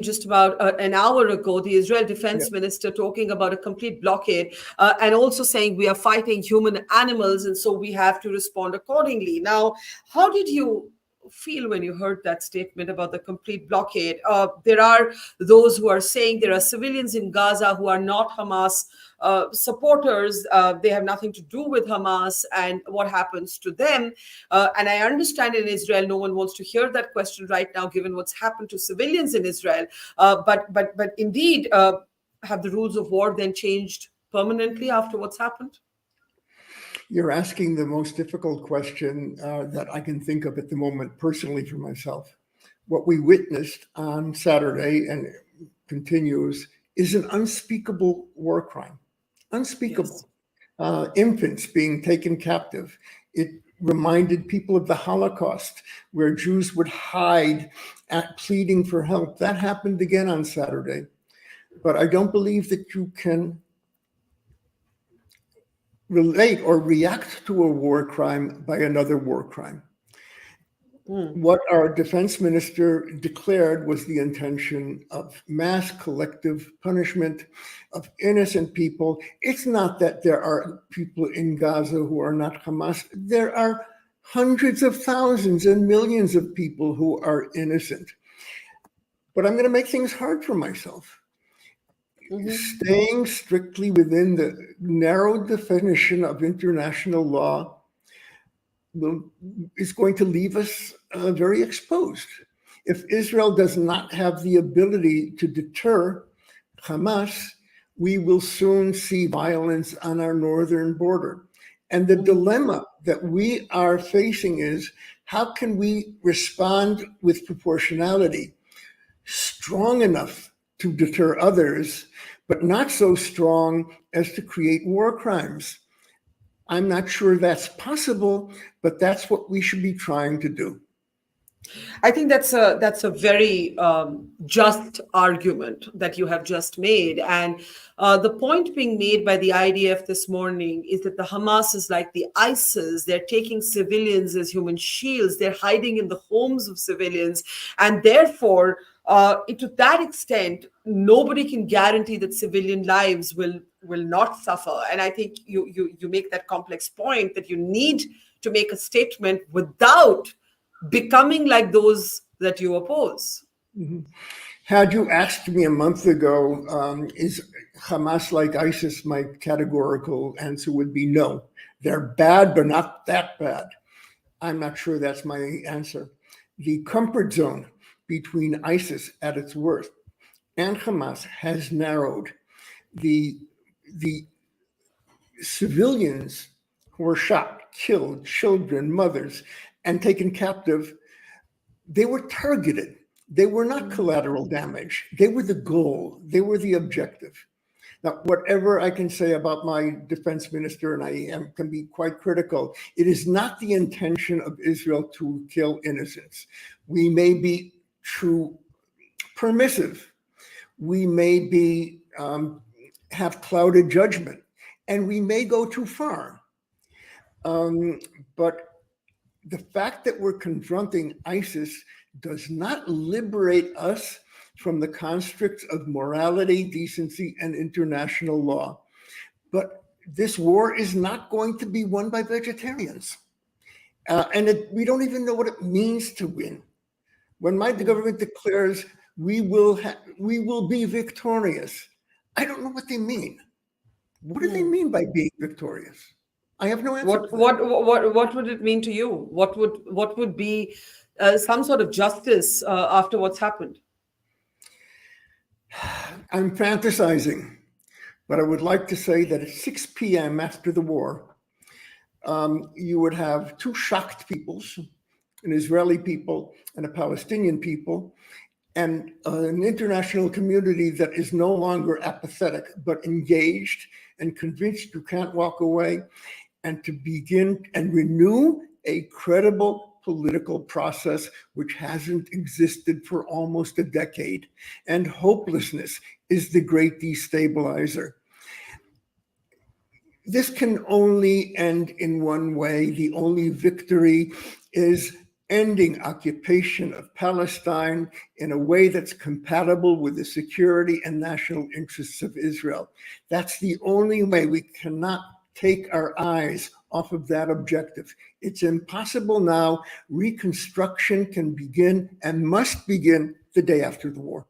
just about an hour ago, the Israel defense minister talking about a complete blockade and also saying we are fighting human animals and so we have to respond accordingly. Now, how did you feel when you heard that statement about the complete blockade? There are those who are saying there are civilians in Gaza who are not Hamas supporters. They have nothing to do with Hamas and what happens to them. And I understand in Israel, no one wants to hear that question right now, given what's happened to civilians in Israel. But indeed, have the rules of war then changed permanently after what's happened? You're asking the most difficult question that I can think of at the moment, personally for myself. What we witnessed on Saturday and continues is an unspeakable war crime. Unspeakable. Yes. Infants being taken captive. It reminded people of the Holocaust, where Jews would hide at pleading for help. That happened again on Saturday. But I don't believe that you can relate or react to a war crime by another war crime. What our defense minister declared was the intention of mass collective punishment of innocent people. It's not that there are people in Gaza who are not Hamas. There are hundreds of thousands and millions of people who are innocent. But I'm going to make things hard for myself. Staying strictly within the narrow definition of international law is going to leave us very exposed. If Israel does not have the ability to deter Hamas, we will soon see violence on our northern border. And the dilemma that we are facing is, how can we respond with proportionality, strong enough to deter others, but not so strong as to create war crimes? I'm not sure that's possible, but that's what we should be trying to do. I think that's a very just argument that you have just made. And the point being made by the IDF this morning is that the Hamas is like the ISIS. They're taking civilians as human shields. They're hiding in the homes of civilians. And therefore, to that extent, nobody can guarantee that civilian lives will not suffer. And I think you make that complex point that you need to make a statement without becoming like those that you oppose. Had you asked me a month ago, is Hamas like ISIS, my categorical answer would be no. They're bad, but not that bad. I'm not sure that's my answer. The comfort zone between ISIS at its worst and Hamas has narrowed. The civilians who were shot, killed, children, mothers, and taken captive, they were targeted. They were not collateral damage. They were the goal. They were the objective. Now, whatever I can say about my defense minister, and I can be quite critical, it is not the intention of Israel to kill innocents. We may be too permissive. We may be have clouded judgment, and we may go too far. But the fact that we're confronting ISIS does not liberate us from the constructs of morality, decency, and international law. But this war is not going to be won by vegetarians. We don't even know what it means to win. When the government declares we will be victorious, I don't know what they mean. What do they mean by being victorious? I have no answer. What would it mean to you? What would be some sort of justice after what's happened? I'm fantasizing, but I would like to say that at 6 p.m. after the war, you would have two shocked peoples, an Israeli people and a Palestinian people, and an international community that is no longer apathetic, but engaged and convinced you can't walk away, and to begin and renew a credible political process which hasn't existed for almost a decade. And hopelessness is the great destabilizer. This can only end in one way. The only victory is ending occupation of Palestine in a way that's compatible with the security and national interests of Israel. That's the only way. We cannot take our eyes off of that objective. It's impossible now. Reconstruction can begin and must begin the day after the war.